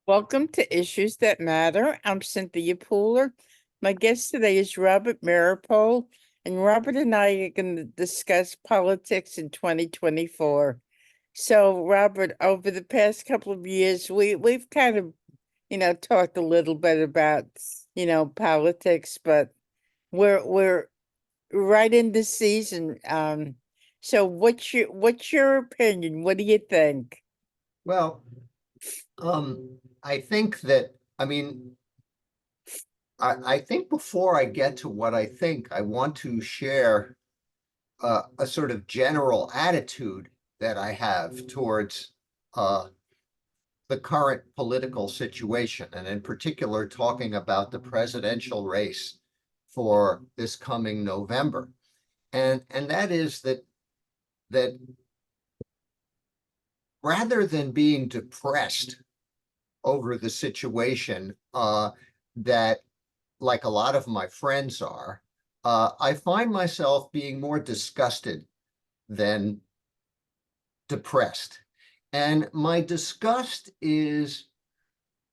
Welcome to Issues That Matter. I'm Cynthia Pooler. My guest today is Robert Meeropol, and Robert and I are going to discuss politics in 2024. So, Robert, over the past couple of years, we've kind of, talked a little bit about, politics, but we're right in the season. So what's your opinion? What do you think? Well, I think that, I think before I get to what I think, I want to share a sort of general attitude that I have towards uh, the current political situation, and in particular, talking about the presidential race for this coming November. And that is that rather than being depressed over the situation that like a lot of my friends are, I find myself being more disgusted than depressed. And my disgust is,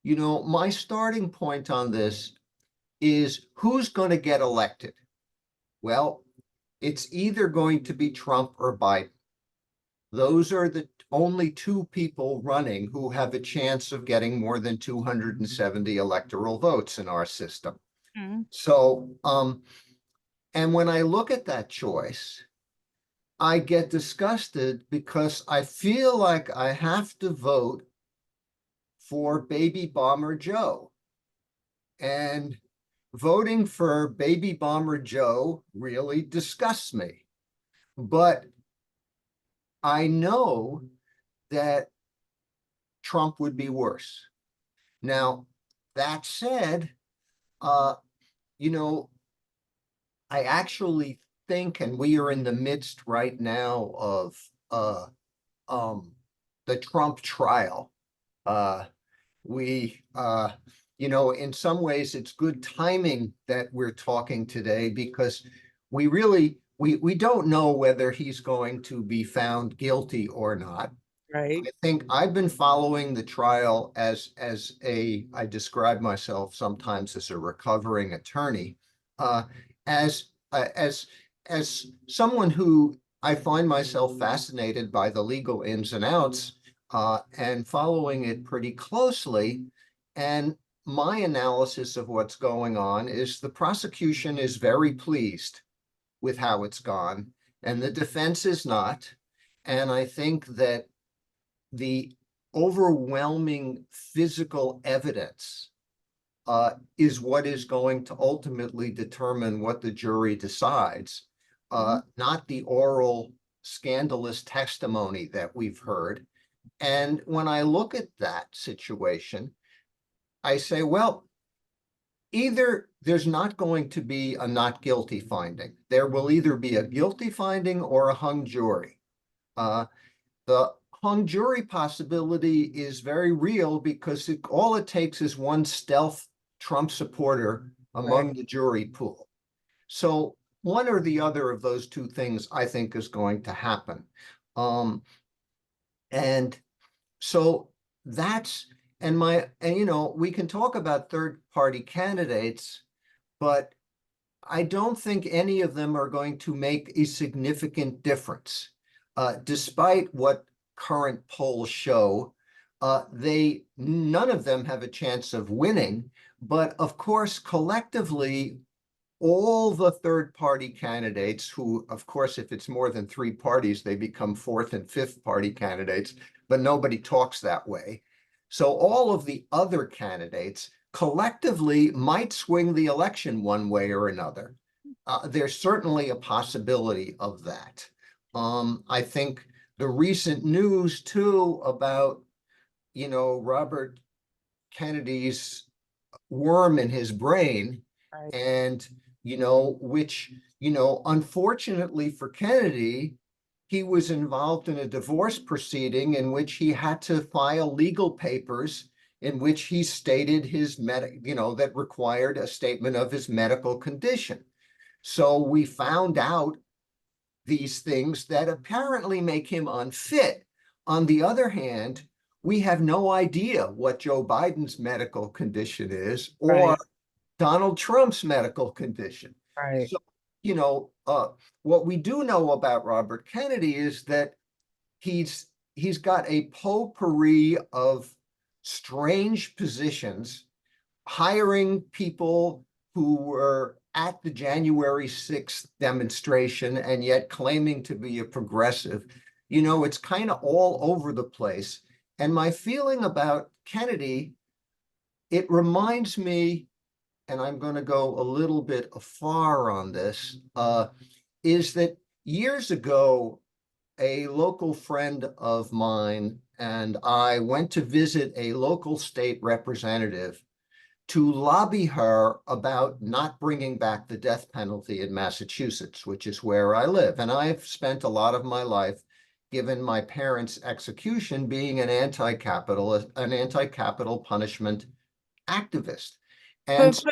my starting point on this is who's going to get elected? Well, it's either going to be Trump or Biden. Those are the only two people running who have a chance of getting more than 270 electoral votes in our system. Mm. So, and when I look at that choice, I get disgusted because I feel like I have to vote for Baby Bomber Joe. And voting for Baby Bomber Joe really disgusts me. But I know that Trump would be worse. Now, that said, uh, you know, I actually think, and we are in the midst right now of um, the Trump trial. Uh, we, in some ways, it's good timing that we're talking today because we don't know whether he's going to be found guilty or not. Right. I think I've been following the trial I describe myself sometimes as a recovering attorney, uh, as as someone who I find myself fascinated by the legal ins and outs, and following it pretty closely. And my analysis of what's going on is the prosecution is very pleased with how it's gone, and the defense is not. And I think that the overwhelming physical evidence is what is going to ultimately determine what the jury decides, not the oral scandalous testimony that we've heard. And when I look at that situation, I say, well, either there's not going to be a not guilty finding. There will either be a guilty finding or a hung jury. The hung jury possibility is very real because all it takes is one stealth Trump supporter Right. among the jury pool. So one or the other of those two things, I think, is going to happen. Um, and so that's we can talk about third party candidates, but I don't think any of them are going to make a significant difference. Despite what current polls show, none of them have a chance of winning. But of course, collectively, all the third party candidates who, of course, if it's more than three parties, they become fourth and fifth party candidates, but nobody talks that way. So all of the other candidates collectively might swing the election one way or another. There's certainly a possibility of that. I think the recent news too about, Robert Kennedy's worm in his brain, Right. and which unfortunately for Kennedy, he was involved in a divorce proceeding in which he had to file legal papers in which he stated that required a statement of his medical condition. So we found out these things that apparently make him unfit. On the other hand, we have no idea what Joe Biden's medical condition is or Right, Donald Trump's medical condition. right. So, you know, what we do know about Robert Kennedy is that he's he's got a potpourri of strange positions, hiring people who were at the January 6th demonstration and yet claiming to be a progressive. You know, it's kind of all over the place. And my feeling about Kennedy, it reminds me, and I'm going to go a little bit afar on this, is that years ago, a local friend of mine and I went to visit a local state representative to lobby her about not bringing back the death penalty in Massachusetts, which is where I live. And I've spent a lot of my life, given my parents' execution, being an anti-capital punishment activist. And But so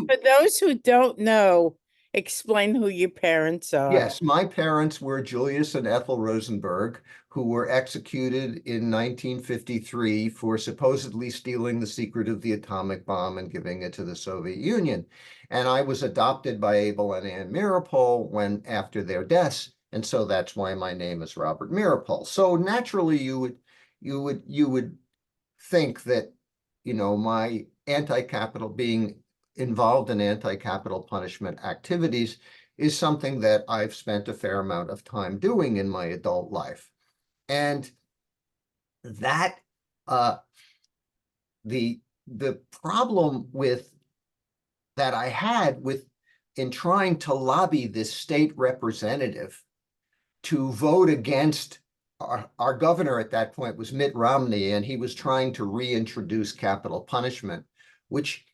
for those who don't know, explain who your parents are. yes, my parents were Julius and Ethel Rosenberg, who were executed in 1953 for supposedly stealing the secret of the atomic bomb and giving it to the Soviet Union. And I was adopted by Abel and Ann Meeropol when after their deaths, and so that's why my name is Robert Meeropol. So naturally, you would think that, you know, my anti-capital being involved in anti-capital punishment activities is something that I've spent a fair amount of time doing in my adult life. And that uh, the problem with that I had with in trying to lobby this state representative to vote against our governor at that point was Mitt Romney, and he was trying to reintroduce capital punishment,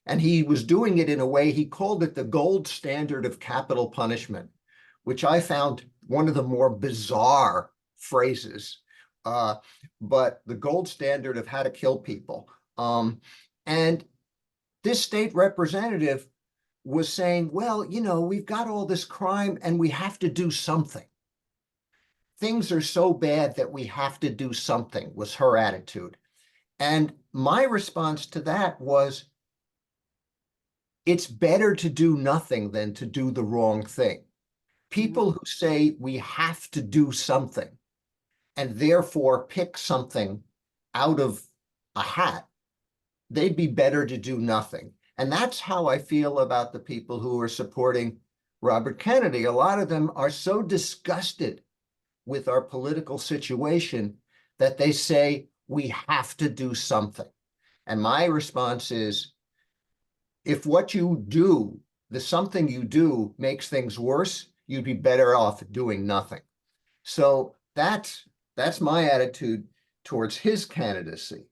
and he was doing it in a way he called it the gold standard of capital punishment, which I found one of the more bizarre phrases, but the gold standard of how to kill people. And this state representative was saying, well, you know, we've got all this crime and we have to do something. Things are so bad that we have to do something, was her attitude. And my response to that was, it's better to do nothing than to do the wrong thing. People who say we have to do something and therefore pick something out of a hat, they'd be better to do nothing. And that's how I feel about the people who are supporting Robert Kennedy. A lot of them are so disgusted with our political situation that they say we have to do something. And my response is, if what you do, the something you do makes things worse, you'd be better off doing nothing. So that's my attitude towards his candidacy.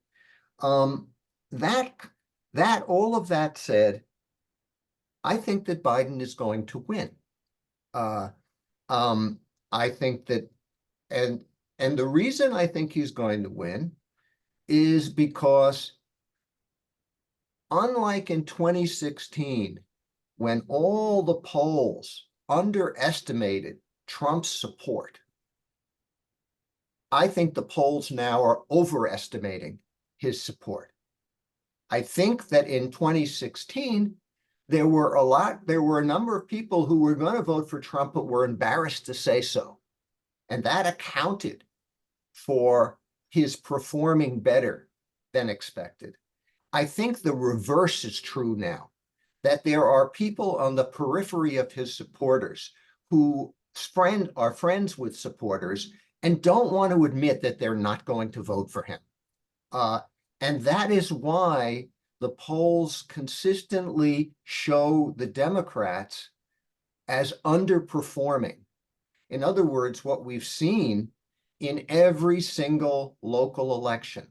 Um, that all of that said, I think that Biden is going to win. Uh, I think that, and the reason I think he's going to win is because, unlike in 2016, when all the polls underestimated Trump's support, I think the polls now are overestimating his support. I think that in 2016, there were a number of people who were going to vote for Trump, but were embarrassed to say so. And that accounted for his performing better than expected. I think the reverse is true now, that there are people on the periphery of his supporters who are friends with supporters and don't want to admit that they're not going to vote for him. And that is why the polls consistently show the Democrats as underperforming. In other words, what we've seen in every single local election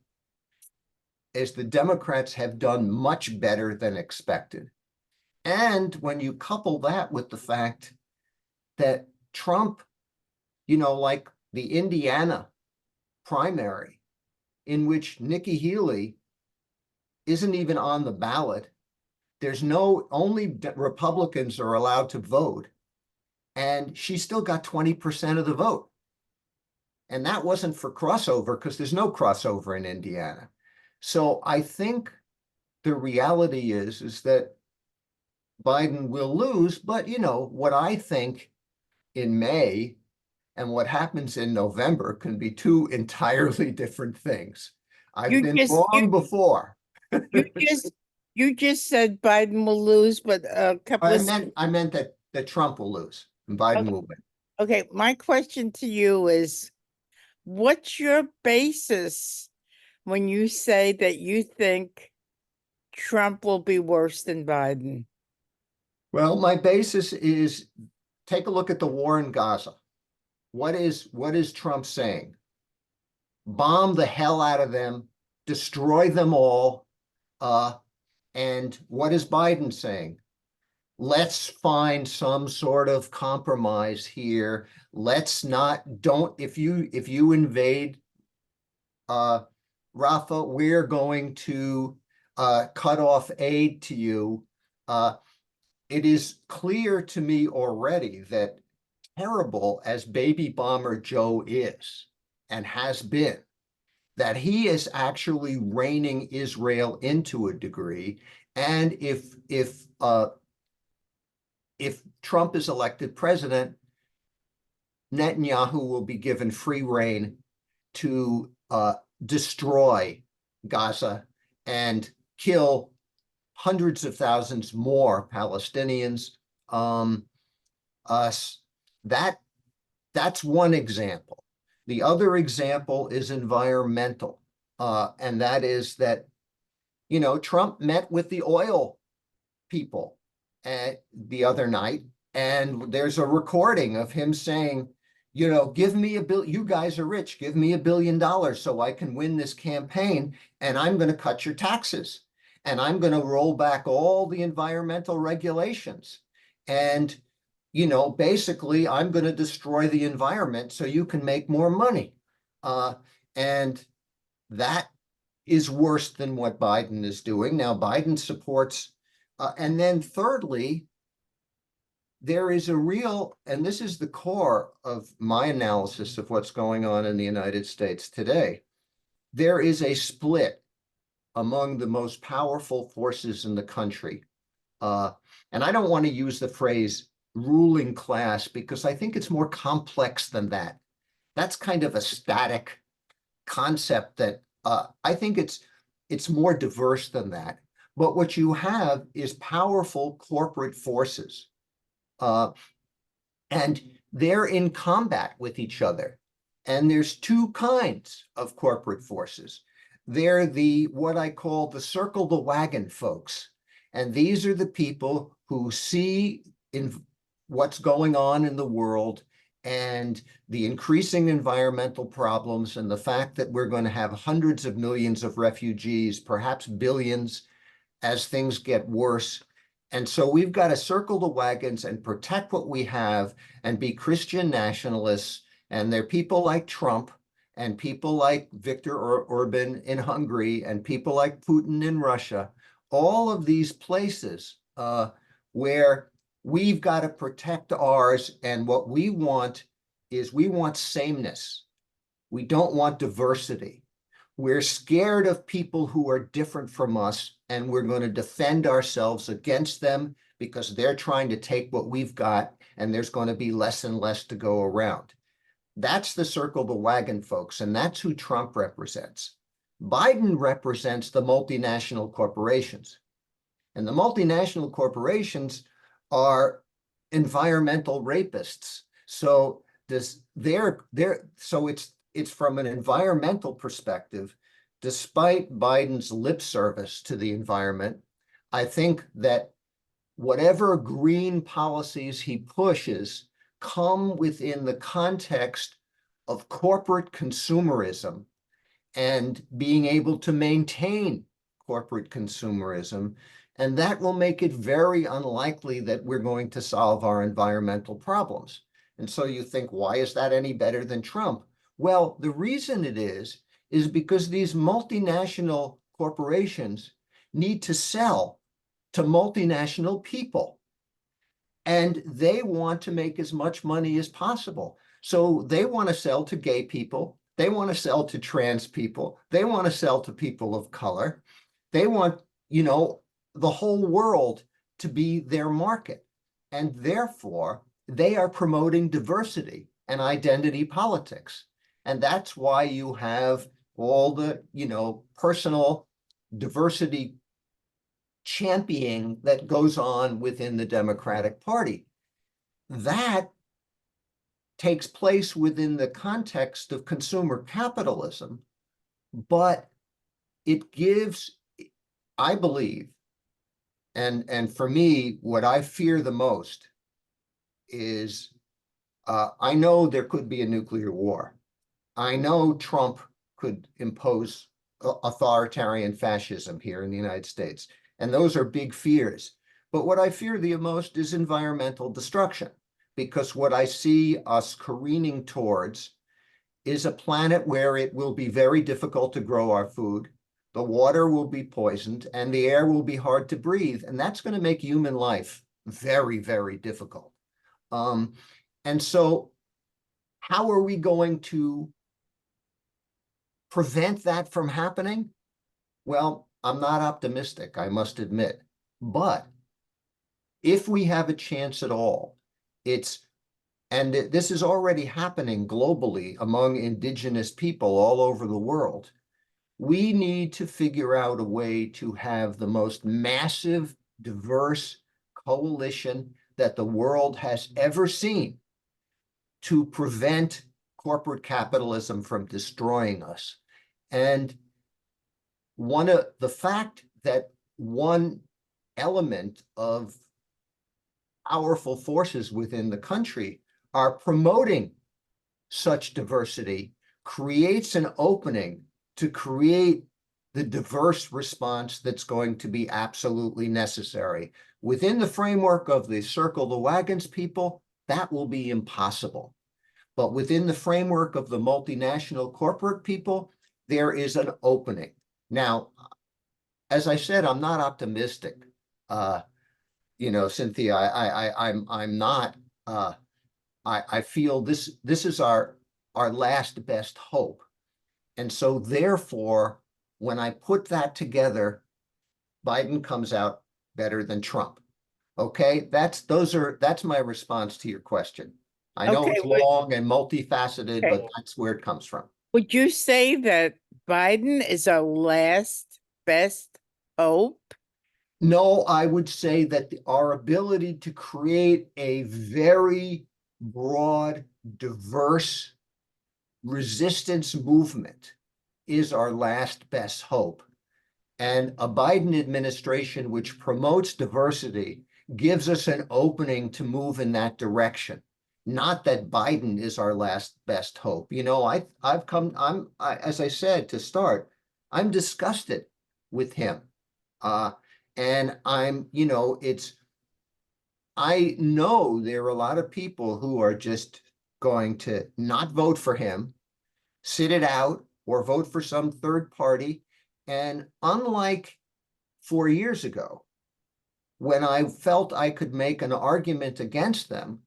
is the Democrats have done much better than expected. And when you couple that with the fact that Trump, you know, like the Indiana primary, in which Nikki Haley isn't even on the ballot, only Republicans are allowed to vote, and she still got 20% of the vote. And that wasn't for crossover because there's no crossover in Indiana. So I think the reality is that Biden will lose, but what I think in May and what happens in November can be two entirely different things. I've You been just wrong before. you just you just said Biden will lose, but a couple I of meant I meant that Trump will lose and Biden okay, will win. okay. My question to you is, what's your basis when you say that you think Trump will be worse than Biden? Well, my basis is take a look at the war in Gaza. What is Trump saying? Bomb the hell out of them, destroy them all. And what is Biden saying? Let's find some sort of compromise here. Let's not don't if you invade Rafa, we're going to cut off aid to you. It is clear to me already that terrible as baby bomber Joe is and has been, that he is actually reining Israel into a degree. And if Trump is elected president, Netanyahu will be given free rein to destroy Gaza and kill hundreds of thousands more Palestinians. Us that's one example. The other example is environmental, and that is that Trump met with the oil people the other night, and there's a recording of him saying, give me you guys are rich, give me $1 billion so I can win this campaign, and I'm going to cut your taxes, and I'm going to roll back all the environmental regulations. And, basically, I'm going to destroy the environment so you can make more money. And that is worse than what Biden is doing. Now, Biden supports, and then thirdly, there is a real, and this is the core of my analysis of what's going on in the United States today. There is a split among the most powerful forces in the country. And I don't want to use the phrase ruling class because I think it's more complex than that. That's kind of a static concept that I think it's more diverse than that. But what you have is powerful corporate forces, and they're in combat with each other. And there's two kinds of corporate forces. They're what I call the circle the wagon folks. And these are the people who see in what's going on in the world and the increasing environmental problems and the fact that we're going to have hundreds of millions of refugees, perhaps billions, as things get worse. And so we've got to circle the wagons and protect what we have and be Christian nationalists. And there are people like Trump and people like Viktor Orban in Hungary and people like Putin in Russia, all of these places where we've got to protect ours. And what we want is we want sameness. We don't want diversity. We're scared of people who are different from us, and we're going to defend ourselves against them because they're trying to take what we've got, and there's going to be less and less to go around. That's the circle the wagon folks, and that's who Trump represents. Biden represents the multinational corporations, and the multinational corporations are environmental rapists. So it's from an environmental perspective, despite Biden's lip service to the environment, I think that whatever green policies he pushes come within the context of corporate consumerism and being able to maintain corporate consumerism. And that will make it very unlikely that we're going to solve our environmental problems. And so you think, why is that any better than Trump? Well, the reason it is because these multinational corporations need to sell to multinational people, and they want to make as much money as possible. So they want to sell to gay people. They want to sell to trans people. They want to sell to people of color. They want, the whole world to be their market. And therefore, they are promoting diversity and identity politics. And that's why you have all the, personal diversity championing that goes on within the Democratic Party. That takes place within the context of consumer capitalism, but it gives, I believe, and for me, what I fear the most is I know there could be a nuclear war. I know Trump could impose authoritarian fascism here in the United States. And those are big fears. But what I fear the most is environmental destruction, because what I see us careening towards is a planet where it will be very difficult to grow our food. The water will be poisoned and the air will be hard to breathe. And that's going to make human life very, very difficult. And so how are we going to prevent that from happening? Well, I'm not optimistic, I must admit. But if we have a chance at all, and this is already happening globally among indigenous people all over the world, we need to figure out a way to have the most massive, diverse coalition that the world has ever seen to prevent corporate capitalism from destroying us. And the fact that one element of powerful forces within the country are promoting such diversity creates an opening to create the diverse response that's going to be absolutely necessary. Within the framework of the circle the wagons people, that will be impossible. But within the framework of the multinational corporate people, there is an opening. Now, as I said, I'm not optimistic. Cynthia, I'm not. I feel this is our last best hope, and so therefore, when I put that together, Biden comes out better than Trump. Okay, that's my response to your question. I know Okay, it's long and multifaceted, but okay. that's where it comes from. Would you say that Biden is our last best hope? No, I would say that our ability to create a very broad, diverse resistance movement is our last best hope. And a Biden administration which promotes diversity gives us an opening to move in that direction. Not that Biden is our last best hope. As I said to start, I'm disgusted with him. And I know there are a lot of people who are just going to not vote for him, sit it out, or vote for some third party. And unlike 4 years ago, when I felt I could make an argument against them,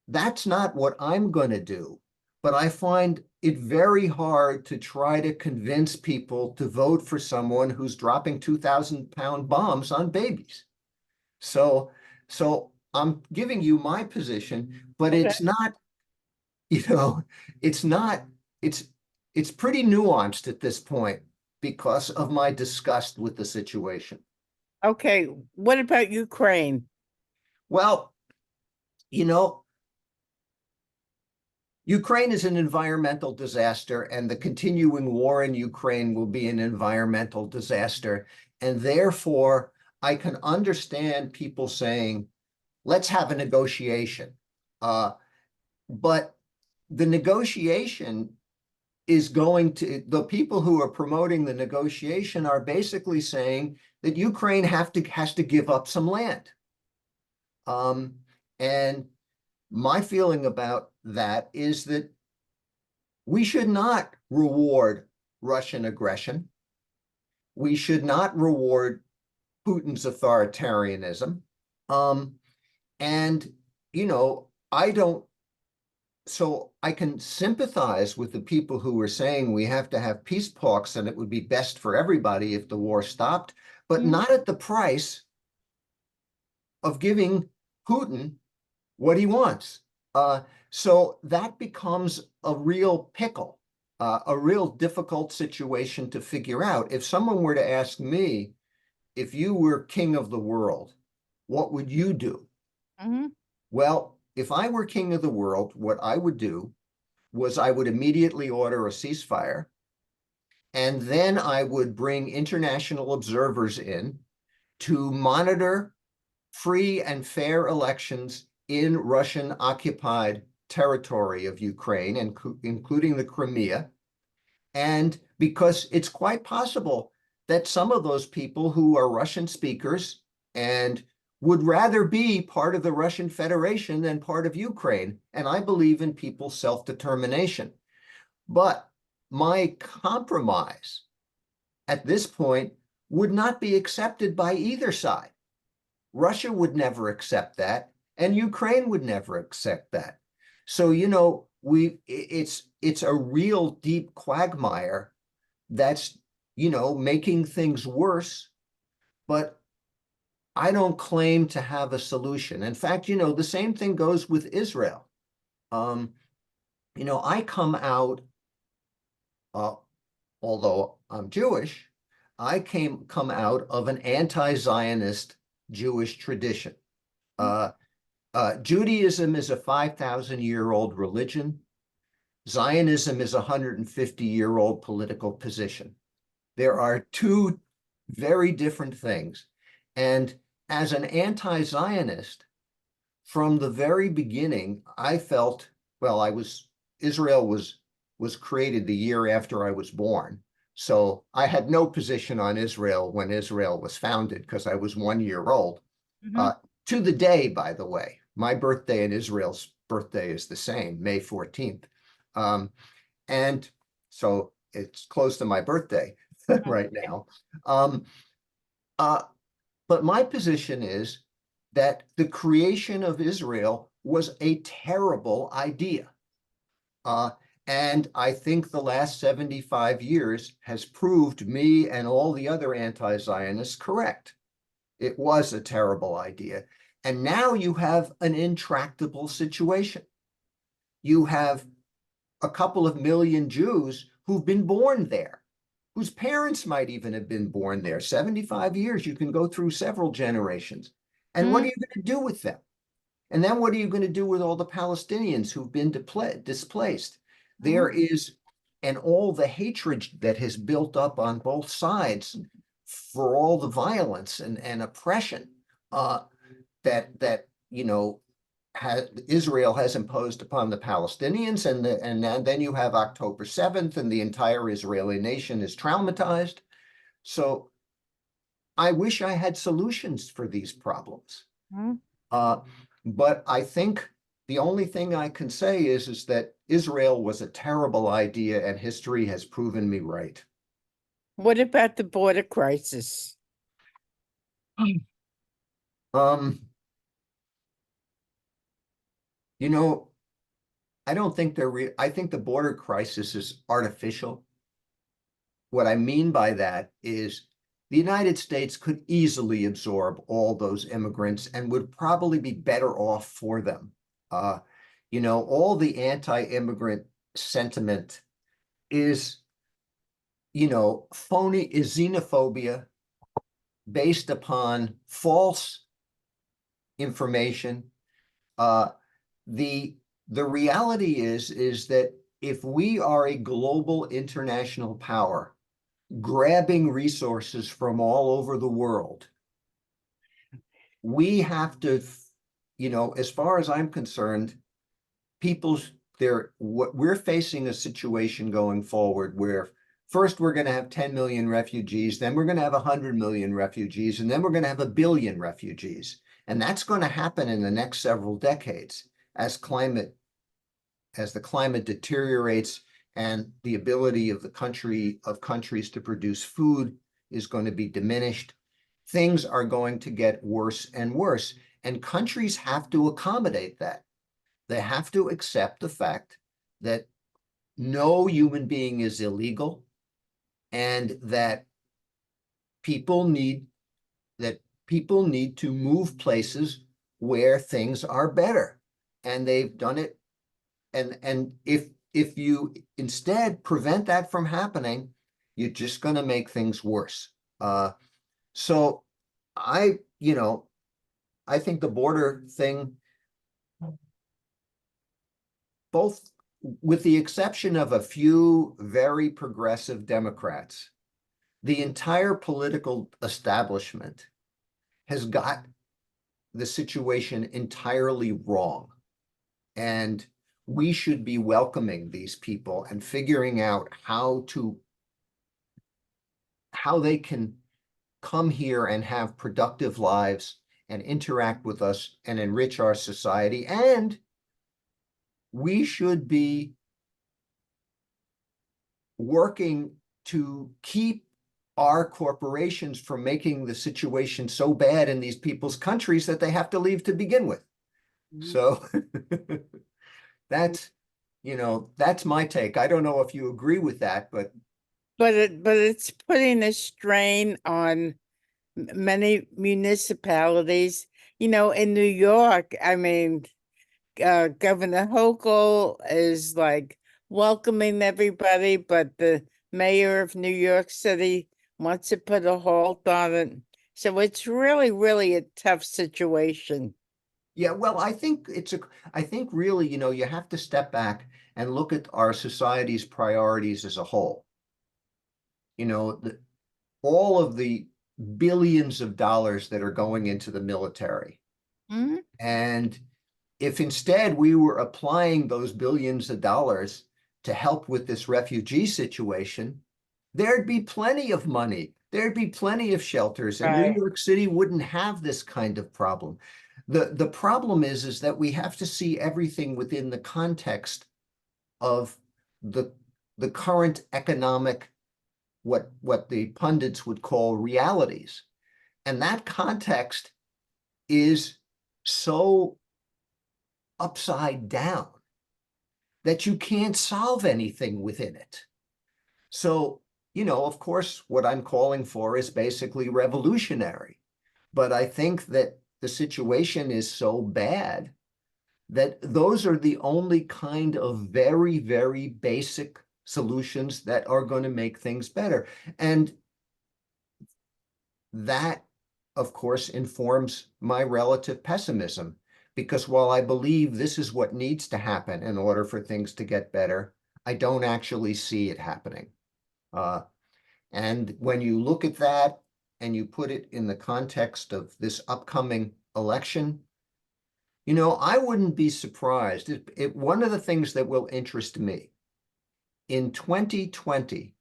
that's not what I'm going to do. But I find it very hard to try to convince people to vote for someone who's dropping 2,000-pound bombs on babies. So I'm giving you my position, but Okay. it's not, it's not, it's pretty nuanced at this point because of my disgust with the situation. Okay, what about Ukraine? Well, you know, Ukraine is an environmental disaster, and the continuing war in Ukraine will be an environmental disaster. And therefore, I can understand people saying, let's have a negotiation. But the negotiation is the people who are promoting the negotiation are basically saying that Ukraine has to give up some land. And my feeling about that is that we should not reward Russian aggression. We should not reward Putin's authoritarianism. And, I don't so I can sympathize with the people who were saying we have to have peace talks and it would be best for everybody if the war stopped, but Mhm. not at the price of giving Putin what he wants. So that becomes a real pickle, a real difficult situation to figure out. If someone were to ask me, if you were king of the world, what would you do? Mhm. Well, if I were king of the world, what I would do was I would immediately order a ceasefire, and then I would bring international observers in to monitor free and fair elections in Russian occupied territory of Ukraine, and including the Crimea. And because it's quite possible that some of those people who are Russian speakers and would rather be part of the Russian Federation than part of Ukraine. And I believe in people's self-determination. But my compromise at this point would not be accepted by either side. Russia would never accept that, and Ukraine would never accept that. So, it's a real deep quagmire that's, making things worse, but I don't claim to have a solution. In fact, the same thing goes with Israel. Um, I come out, uh, although I'm Jewish, I come out of an anti-Zionist Jewish tradition. Uh, Judaism is a 5,000-year-old religion. Zionism is a 150-year-old political position. There are two very different things. And as an anti-Zionist, from the very beginning, I felt, well, Israel was created the year after I was born. So I had no position on Israel when Israel was founded because I was 1 year old. Mhm. Uh, to the day, by the way, my birthday and Israel's birthday is the same, May 14th. Um, and so it's close to my birthday right Okay. now. Um, uh, but my position is that the creation of Israel was a terrible idea. Uh, and I think the last 75 years has proved me and all the other anti-Zionists correct. It was a terrible idea. And now you have an intractable situation. You have a couple of million Jews who've been born there, whose parents might even have been born there. 75 years, you can go through several generations. And what are Mhm. you going to do with them? And then what are you going to do with all the Palestinians who've been displaced? There Mhm. is, and all the hatred that has built up on both sides for all the violence and oppression that Israel has imposed upon the Palestinians, and then you have October 7th, and the entire Israeli nation is traumatized. So I wish I had solutions for these problems. Mhm. Uh, but I think the only thing I can say is that Israel was a terrible idea, and history has proven me right. What about the border crisis? Um, you know, I don't think I think the border crisis is artificial. What I mean by that is the United States could easily absorb all those immigrants and would probably be better off for them. Uh, all the anti-immigrant sentiment is, phony, is xenophobia based upon false information. Uh, the the reality is that if we are a global international power, grabbing resources from all over the world, we have to, as far as I'm concerned, people's what we're facing a situation going forward where first we're going to have 10 million refugees, then we're going to have 100 million refugees, and then we're going to have 1 billion refugees. And that's going to happen in the next several decades as the climate deteriorates and the ability of countries to produce food is going to be diminished. Things are going to get worse and worse, and countries have to accommodate that. They have to accept the fact that no human being is illegal, and that people need that people need to move places where things are better. And they've done it. And if you instead prevent that from happening, you're just going to make things worse. So I, I think the border thing, both with the exception of a few very progressive Democrats, the entire political establishment has got the situation entirely wrong. And we should be welcoming these people and figuring out how they can come here and have productive lives and interact with us and enrich our society. And we should be working to keep our corporations from making the situation so bad in these people's countries that they have to leave to begin with. So that's, that's my take. I don't know if you agree with that, but it's putting a strain on many municipalities. In New York, I mean, Governor Hochul is like welcoming everybody, but the mayor of New York City wants to put a halt on it. So it's really, really a tough situation. yeah, well, I think really, you have to step back and look at our society's priorities as a whole. All of the billions of dollars that are going into the military. Mhm. And if instead we were applying those billions of dollars to help with this refugee situation, there'd be plenty of money. There'd be plenty of shelters, and New Right. York City wouldn't have this kind of problem. The problem is that we have to see everything within the context of the the current economic, what the pundits would call realities. And that context is so upside down that you can't solve anything within it. So, of course, what I'm calling for is basically revolutionary. But I think that the situation is so bad that those are the only kind of very, very basic solutions that are going to make things better. And that, of course, informs my relative pessimism, because while I believe this is what needs to happen in order for things to get better, I don't actually see it happening. Uh, and when you look at that and you put it in the context of this upcoming election, I wouldn't be surprised. One of the things that will interest me in 2020,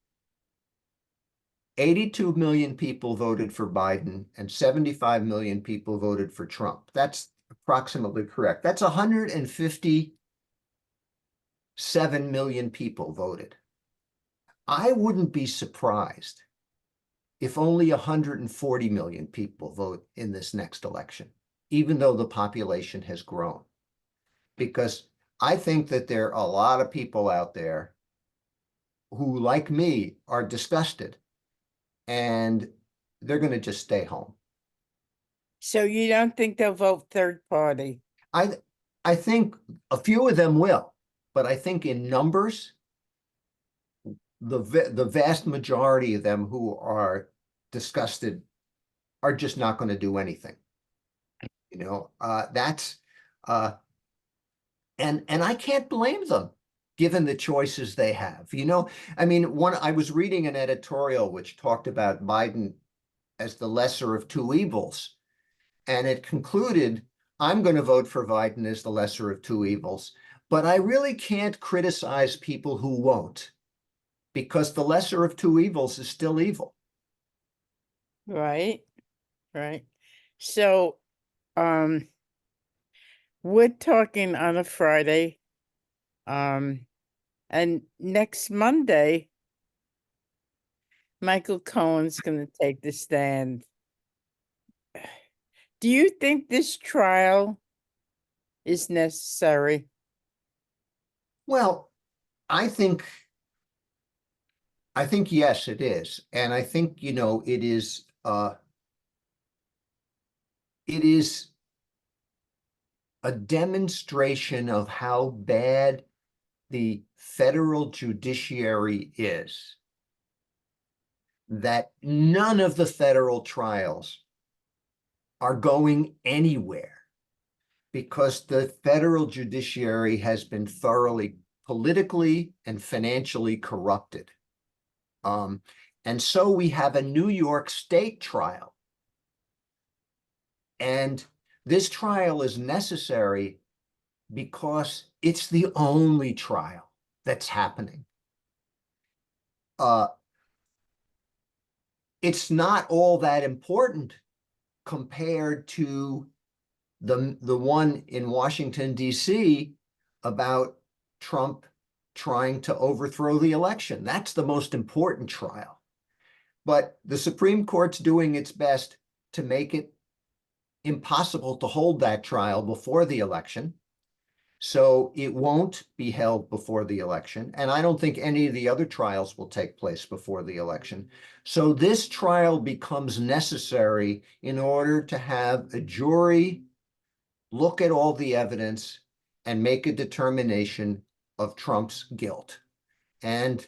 82 million people voted for Biden and 75 million people voted for Trump. That's approximately correct. That's 157 million people voted. I wouldn't be surprised if only 140 million people vote in this next election, even though the population has grown. Because I think that there are a lot of people out there who, like me, are disgusted, and they're going to just stay home. So you don't think they'll vote third party? I I think a few of them will, but I think in numbers, the vast majority of them who are disgusted are just not going to do anything. That's uh, and I can't blame them given the choices they have. I mean, I was reading an editorial which talked about Biden as the lesser of two evils, and it concluded, I'm going to vote for Biden as the lesser of two evils, but I really can't criticize people who won't, because the lesser of two evils is still evil. Right, right. So, we're talking on a Friday, and next Monday, Michael Cohen's going to take the stand. Do you think this trial is necessary? Well, I think yes, it is. And I think, it is a demonstration of how bad the federal judiciary is, that none of the federal trials are going anywhere because the federal judiciary has been thoroughly politically and financially corrupted. And so we have a New York State trial. And this trial is necessary because it's the only trial that's happening. It's not all that important compared to the one in Washington, D.C. about Trump trying to overthrow the election. That's the most important trial. But the Supreme Court's doing its best to make it impossible to hold that trial before the election. So it won't be held before the election. And I don't think any of the other trials will take place before the election. So this trial becomes necessary in order to have a jury look at all the evidence and make a determination of Trump's guilt. And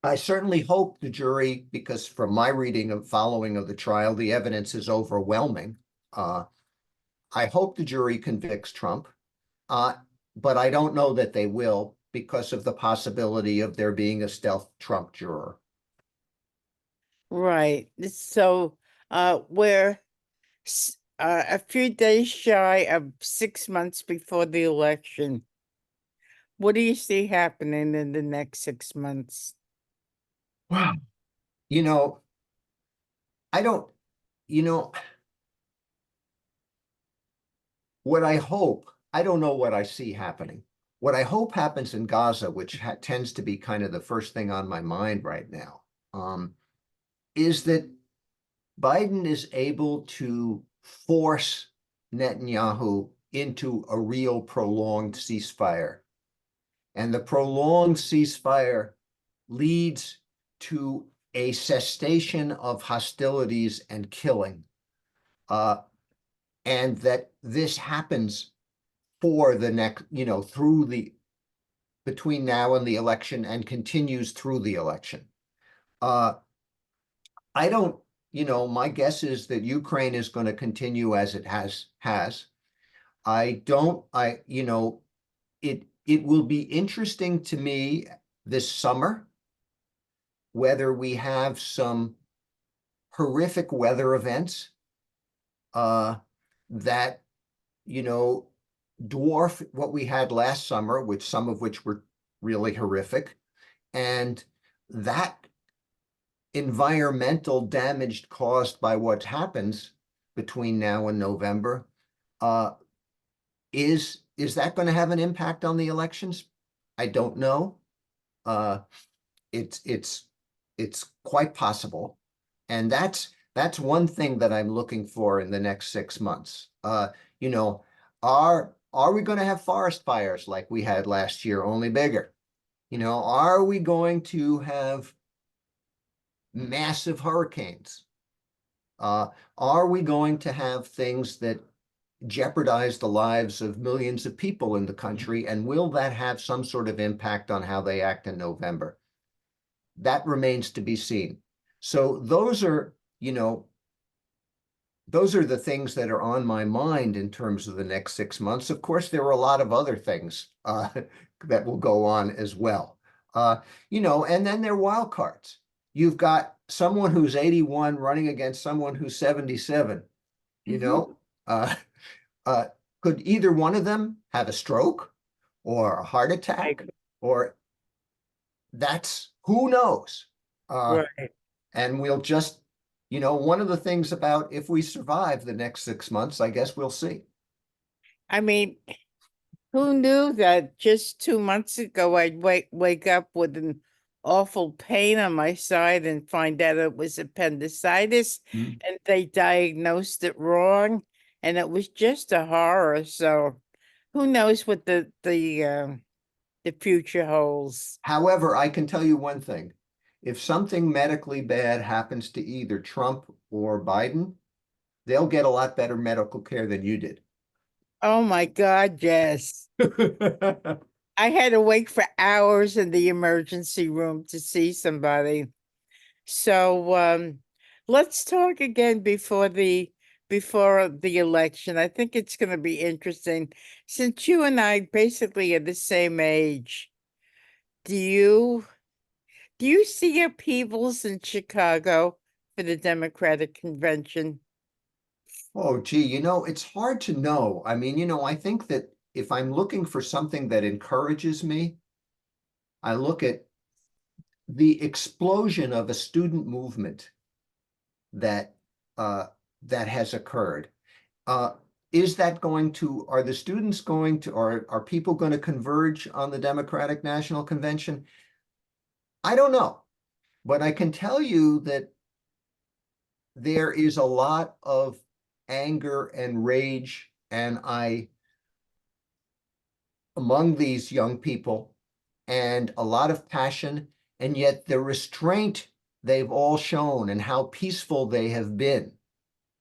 I certainly hope the jury, because from my reading and following of the trial, the evidence is overwhelming. I hope the jury convicts Trump, but I don't know that they will because of the possibility of there being a stealth Trump juror. Right. So, we're a few days shy of 6 months before the election. What do you see happening in the next 6 months? Wow. You know, I don't, you know, what I hope, I don't know what I see happening. What I hope happens in Gaza, which tends to be kind of the first thing on my mind right now, is that Biden is able to force Netanyahu into a real prolonged ceasefire. And the prolonged ceasefire leads to a cessation of hostilities and killing. And that this happens for the next, between now and the election and continues through the election. I don't, my guess is that Ukraine is going to continue as it has. It will be interesting to me this summer whether we have some horrific weather events that, dwarf what we had last summer, some of which were really horrific. And that environmental damage caused by what happens between now and November, is that going to have an impact on the elections? I don't know. It's quite possible, and that's one thing that I'm looking for in the next 6 months. You know, are we going to have forest fires like we had last year, only bigger? Are we going to have massive hurricanes? Are we going to have things that jeopardize the lives of millions of people in the country? And will that have some sort of impact on how they act in November? That remains to be seen. So those are the things that are on my mind in terms of the next 6 months. Of course, there are a lot of other things that will go on as well. And then there are wild cards. You've got someone who's 81 running against someone who's 77. Could either one of them have a stroke or a heart attack? Or who knows? Right. And we'll just, one of the things about if we survive the next 6 months, I guess we'll see. I mean, who knew that just 2 months ago I'd wake up with an awful pain on my side and find out it was appendicitis, Mm. and they diagnosed it wrong, and it was just a horror. So who knows what the future holds. However, I can tell you one thing. If something medically bad happens to either Trump or Biden, they'll get a lot better medical care than you did. Oh my God, yes. I had to wait for hours in the emergency room to see somebody. So let's talk again before the election. I think it's going to be interesting since you and I basically are the same age. Do you see upheavals in Chicago for the Democratic convention? Oh, gee, it's hard to know. I mean, I think that if I'm looking for something that encourages me, I look at the explosion of a student movement that uh, that has occurred. Uh, is that are the students going to, or are people going to converge on the Democratic National Convention? I don't know, but I can tell you that there is a lot of anger and rage, and among these young people, and a lot of passion, and yet the restraint they've all shown and how peaceful they have been,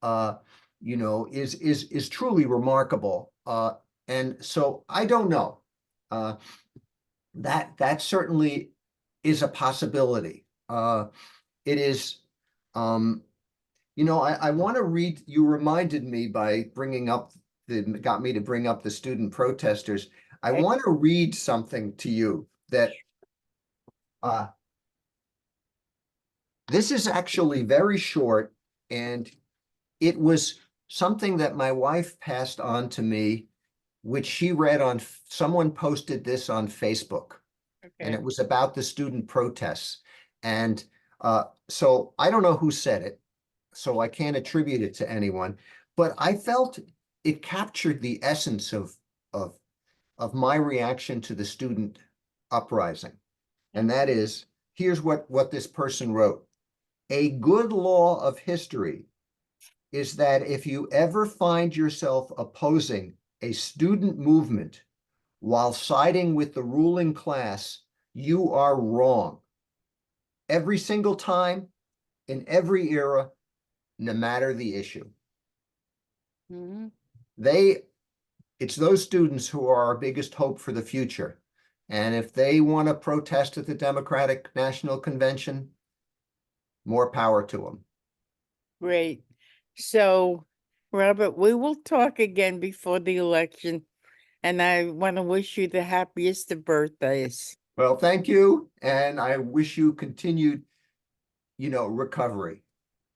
uh, is truly remarkable. And so I don't know. Uh, that certainly is a possibility. It is, um, I want to read. You reminded me by got me to bring up the student protesters. I Okay. want to read something to you that uh, this is actually very short, and it was something that my wife passed on to me, which she read someone posted this on Facebook, and Okay. it was about the student protests. And so I don't know who said it, so I can't attribute it to anyone, but I felt it captured the essence of of my reaction to the student uprising. And that is, here's what this person wrote. A good law of history is that if you ever find yourself opposing a student movement while siding with the ruling class, you are wrong. Every single time, in every era, no matter the issue. Mhm. They it's those students who are our biggest hope for the future. And if they want to protest at the Democratic National Convention, more power to them. Great. So, Robert, we will talk again before the election, and I want to wish you the happiest of birthdays. Well, thank you. And I wish you continued, recovery.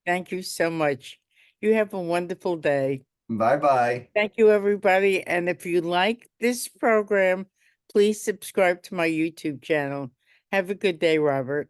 Thank you so much. You have a wonderful day. Bye-bye. Thank you, everybody. And if you like this program, please subscribe to my YouTube channel. Have a good day, Robert.